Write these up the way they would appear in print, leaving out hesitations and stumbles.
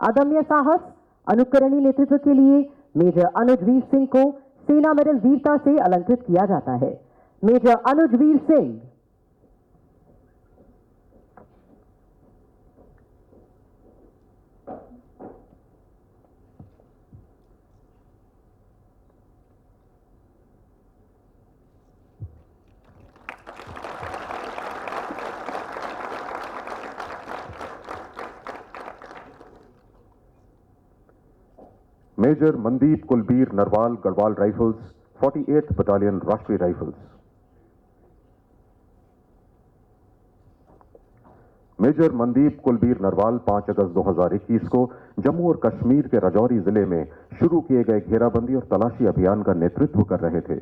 अदम्य साहस, अनुकरणीय नेतृत्व के लिए मेजर अनुजवीर सिंह को सेना मेडल वीरता से अलंकृत किया जाता है। Major Anujveer Singh. Major Mandeep Kulbir Narwal Garhwal rifles 48th battalion Rashtriya rifles. Major Mandeep Kulbir Narwal 5 अगस्त 2021 को जम्मू और कश्मीर के राजौरी जिले में शुरू किए गए घेराबंदी और तलाशी अभियान का नेतृत्व कर रहे थे।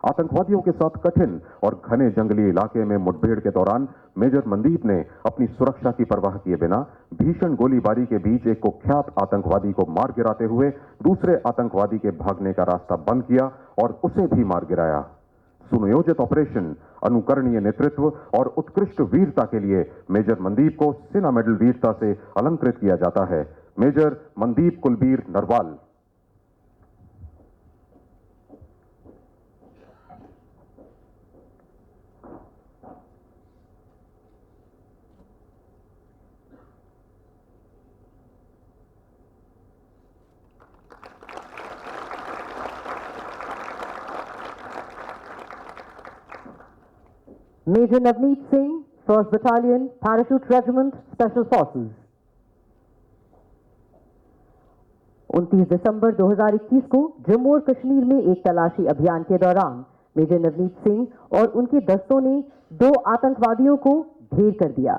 आतंकवादियों के साथ कठिन और घने जंगली इलाके में मुठभेड़ के दौरान मेजर मनदीप ने अपनी सुरक्षा की परवाह किए बिना भीषण गोलीबारी के बीच एक कुख्यात आतंकवादी को मार गिराते हुए दूसरे आतंकवादी के भागने का रास्ता बंद किया और उसे भी मार गिराया। सुनियोजित ऑपरेशन, अनुकरणीय नेतृत्व और उत्कृष्ट वीरता के लिए मेजर मनदीप को सेना मेडल वीरता से अलंकृत किया जाता है। Major Mandeep Kulbir Narwal. Major Navneet Singh, 1st Battalion, Parachute Regiment, Special Forces। 29 दिसंबर 2021 को जम्मू और कश्मीर में एक तलाशी अभियान के दौरान मेजर नवनीत सिंह और उनके दस्तों ने 2 आतंकवादियों को ढेर कर दिया,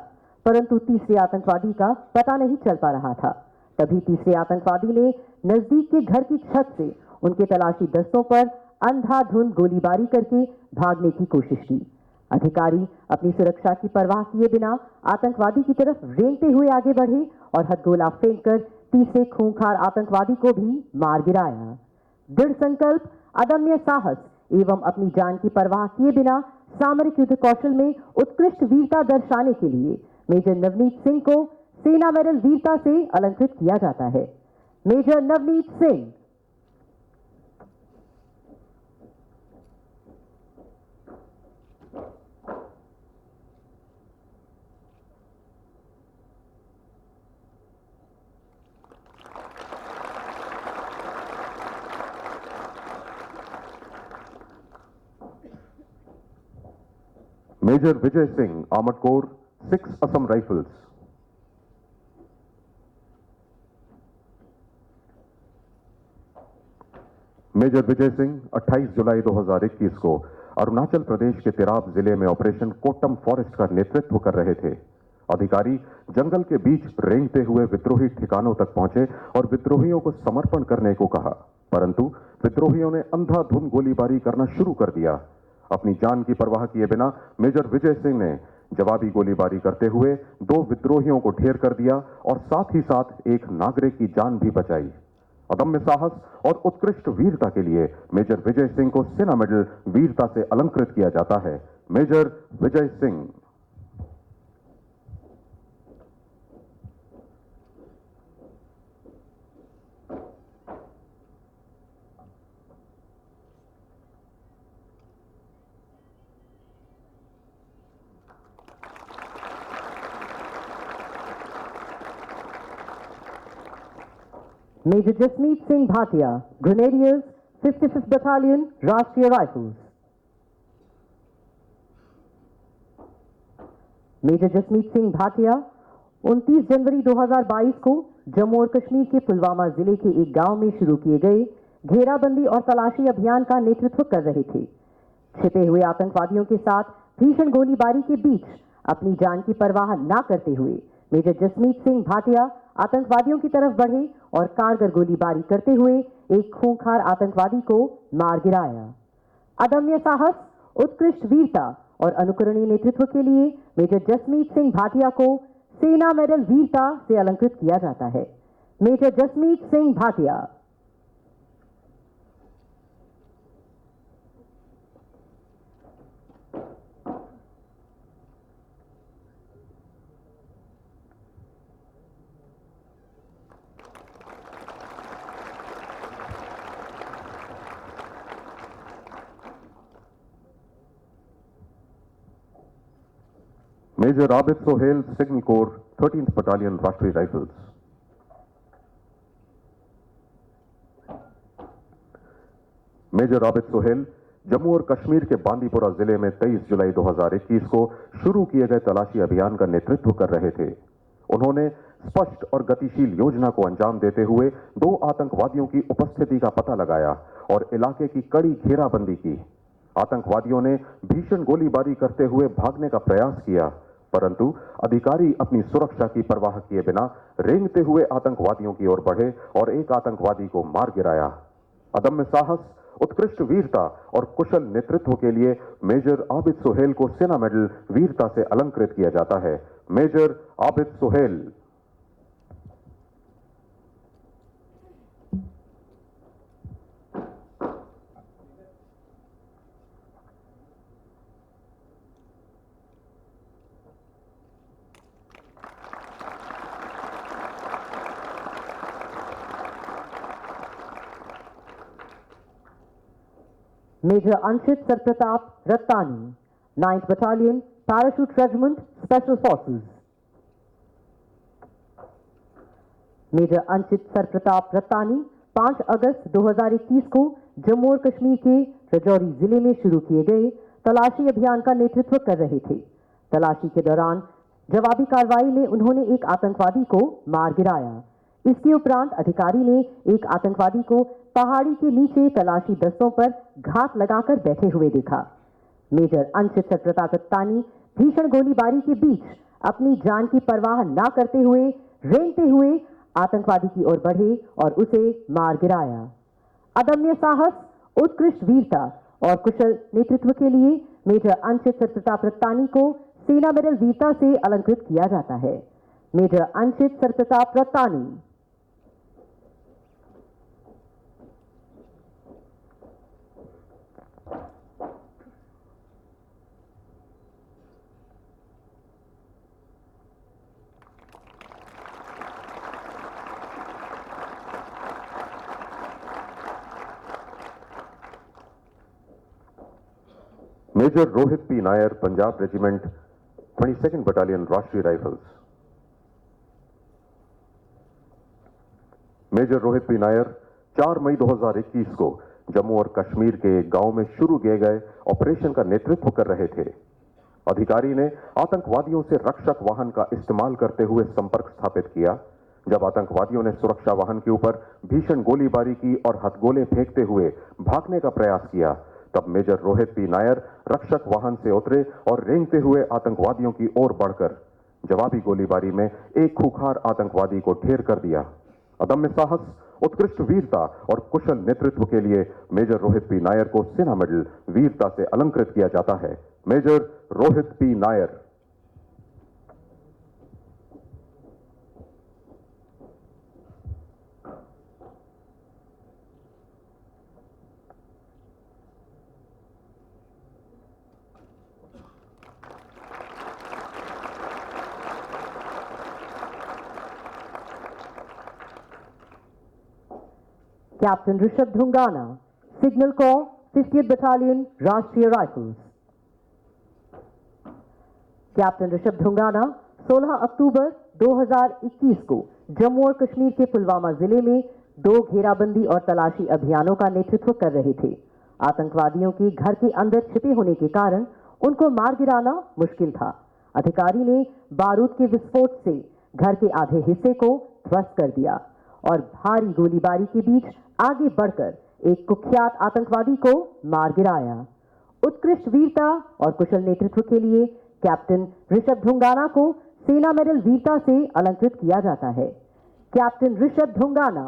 परंतु तीसरे आतंकवादी का पता नहीं चल पा रहा था। तभी तीसरे आतंकवादी ने नजदीक के घर की छत से उनके तलाशी दस्तों पर अंधाधुंध गोलीबारी करके भागने की कोशिश की। अधिकारी अपनी सुरक्षा की परवाह किए बिना आतंकवादी की तरफ रेंगते हुए आगे बढ़े और हथगोला फेंककर तीसरे खूंखार आतंकवादी को भी मार गिराया। दृढ़ संकल्प, अदम्य साहस एवं अपनी जान की परवाह किए बिना सामरिक युद्ध कौशल में उत्कृष्ट वीरता दर्शाने के लिए मेजर नवनीत सिंह को सेना मेडल वीरता से अलंकृत किया जाता है। Major Navneet Singh. Major Vijay Singh, armoured corps 6 Assam rifles. Major Vijay Singh 28 जुलाई 2021 को अरुणाचल प्रदेश के तिराप जिले में ऑपरेशन कोट्टम फॉरेस्ट का नेतृत्व कर रहे थे। अधिकारी जंगल के बीच रेंगते हुए विद्रोही ठिकानों तक पहुंचे और विद्रोहियों को समर्पण करने को कहा, परंतु विद्रोहियों ने अंधाधुंध गोलीबारी करना शुरू कर दिया। अपनी जान की परवाह किए बिना मेजर विजय सिंह ने जवाबी गोलीबारी करते हुए 2 विद्रोहियों को ढेर कर दिया और साथ ही साथ एक नागरिक की जान भी बचाई। अदम्य साहस और उत्कृष्ट वीरता के लिए मेजर विजय सिंह को सेना मेडल वीरता से अलंकृत किया जाता है। Major Vijay Singh. Major Jasmeet Singh Bhatia, grenadiers, 55th Battalion, Rashtriya rifles. Major Jasmeet Singh Bhatia 29 जनवरी 2022 को जम्मू और कश्मीर के पुलवामा जिले के एक गांव में शुरू किए गए घेराबंदी और तलाशी अभियान का नेतृत्व कर रहे थे। छिपे हुए आतंकवादियों के साथ भीषण गोलीबारी के बीच अपनी जान की परवाह न करते हुए मेजर जसमीत सिंह भाटिया आतंकवादियों की तरफ बढ़े और कारगर गोलीबारी करते हुए एक खूंखार आतंकवादी को मार गिराया। अदम्य साहस, उत्कृष्ट वीरता और अनुकरणीय नेतृत्व के लिए मेजर जसमीत सिंह भाटिया को सेना मेडल वीरता से अलंकृत किया जाता है। Major Jasmeet Singh Bhatia. Major Abid Sohail, Signal Corps, 13th Battalion, Rashtriya Rifles. Major Abid Sohail Jammu और कश्मीर के बांदीपुरा जिले में 23 जुलाई 2021 को शुरू किए गए तलाशी अभियान का नेतृत्व कर रहे थे। उन्होंने स्पष्ट और गतिशील योजना को अंजाम देते हुए 2 आतंकवादियों की उपस्थिति का पता लगाया और इलाके की कड़ी घेराबंदी की। आतंकवादियों ने भीषण गोलीबारी करते हुए भागने का प्रयास किया, परंतु अधिकारी अपनी सुरक्षा की परवाह किए बिना रेंगते हुए आतंकवादियों की ओर बढ़े और एक आतंकवादी को मार गिराया। अदम्य साहस, उत्कृष्ट वीरता और कुशल नेतृत्व के लिए मेजर आबिद सोहेल को सेना मेडल वीरता से अलंकृत किया जाता है। Major Abid Sohail. Major Anshit Sarpratap Rattani, 9th Battalion, Parachute Regiment, Special Forces. Major Anshit Sarpratap Rattani 5 अगस्त 2021 को जम्मू और कश्मीर के राजौरी जिले में शुरू किए गए तलाशी अभियान का नेतृत्व कर रहे थे। तलाशी के दौरान जवाबी कार्रवाई में उन्होंने एक आतंकवादी को मार गिराया। इसके उपरांत अधिकारी ने एक आतंकवादी को पहाड़ी के नीचे तलाशी दस्तों पर घात लगाकर बैठे हुए देखा। मेजर अंशित सरप्रताप रत्तानी भीषण गोलीबारी के बीच अपनी जान की परवाह न करते हुए रेंगते हुए आतंकवादी की ओर बढ़े और उसे मार गिराया। अदम्य साहस, उत्कृष्ट वीरता और कुशल नेतृत्व के लिए मेजर अंशित सरप्रताप रत्तानी को सेना मेडल वीरता से अलंकृत किया जाता है। Major Anshit Sarpratap Rattani. Major Rohit P Nair, Punjab regiment, 22nd battalion, Rashtriya rifles. Major Rohit P Nair 4 मई 2021 को जम्मू और कश्मीर के एक गांव में शुरू किए गए ऑपरेशन का नेतृत्व कर रहे थे। अधिकारी ने आतंकवादियों से रक्षक वाहन का इस्तेमाल करते हुए संपर्क स्थापित किया। जब आतंकवादियों ने सुरक्षा वाहन के ऊपर भीषण गोलीबारी की और हथगोले फेंकते हुए भागने का प्रयास किया, तब मेजर रोहित पी नायर रक्षक वाहन से उतरे और रेंगते हुए आतंकवादियों की ओर बढ़कर जवाबी गोलीबारी में एक खूंखार आतंकवादी को ढेर कर दिया। अदम्य साहस, उत्कृष्ट वीरता और कुशल नेतृत्व के लिए मेजर रोहित पी नायर को सेना मेडल वीरता से अलंकृत किया जाता है। Major Rohit P Nair. Captain Rishabh Dhungana, Signal Corps, 50th Battalion, Rashtriya Rifles. Captain Rishabh Dhungana 16 अक्टूबर 2021 को जम्मू और कश्मीर के पुलवामा जिले में 2 घेराबंदी और तलाशी अभियानों का नेतृत्व कर रहे थे। आतंकवादियों के घर के अंदर छिपे होने के कारण उनको मार गिराना मुश्किल था। अधिकारी ने बारूद के विस्फोट से घर के आधे हिस्से को ध्वस्त कर दिया और भारी गोलीबारी के बीच आगे बढ़कर एक कुख्यात आतंकवादी को मार गिराया। उत्कृष्ट वीरता और कुशल नेतृत्व के लिए कैप्टन ऋषभ धुंगाना को सेना मेडल वीरता से अलंकृत किया जाता है। कैप्टन ऋषभ धुंगाना।